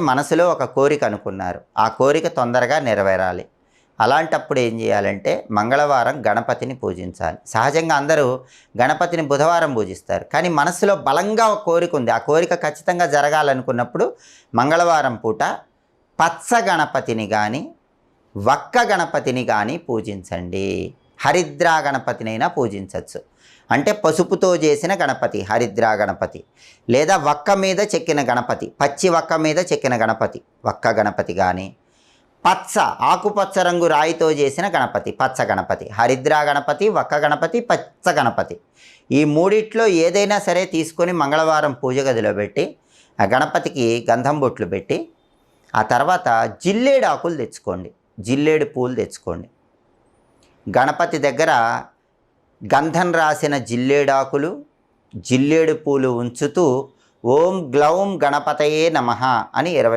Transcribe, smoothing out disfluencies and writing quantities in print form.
మనసులో ఒక కోరిక అనుకున్నారు. ఆ కోరిక తొందరగా నెరవేరాలి. అలాంటప్పుడు ఏం చేయాలంటే మంగళవారం గణపతిని పూజించాలి. సహజంగా అందరూ గణపతిని బుధవారం పూజిస్తారు. కానీ మనసులో బలంగా ఒక కోరిక ఉంది. ఆ కోరిక ఖచ్చితంగా జరగాలనుకున్నప్పుడు మంగళవారం పూట పచ్చ గణపతిని కానీ వక్క గణపతిని కానీ పూజించండి. హరిద్రా గణపతినైనా పూజించవచ్చు. అంటే పసుపుతో చేసిన గణపతి హరిద్రా గణపతి, లేదా వక్క మీద చెక్కిన గణపతి, పచ్చి వక్క మీద చెక్కిన గణపతి వక్క గణపతి కానీ, పచ్చ ఆకుపచ్చ రంగు రాయితో చేసిన గణపతి పచ్చ గణపతి, హరిద్రా గణపతి, వక్క గణపతి, పచ్చ గణపతి. ఈ మూడిట్లో ఏదైనా సరే తీసుకొని మంగళవారం పూజ గదిలో పెట్టి ఆ గణపతికి గంధం బొట్లు పెట్టి ఆ తర్వాత జిల్లేడు ఆకులు తెచ్చుకోండి, జిల్లేడు పూలు తెచ్చుకోండి. గణపతి దగ్గర గంధం రాసిన జిల్లేడాకులు జిల్లేడు పూలు ఉంచుతూ ఓం గ్లౌం గణపతయే నమః అని 20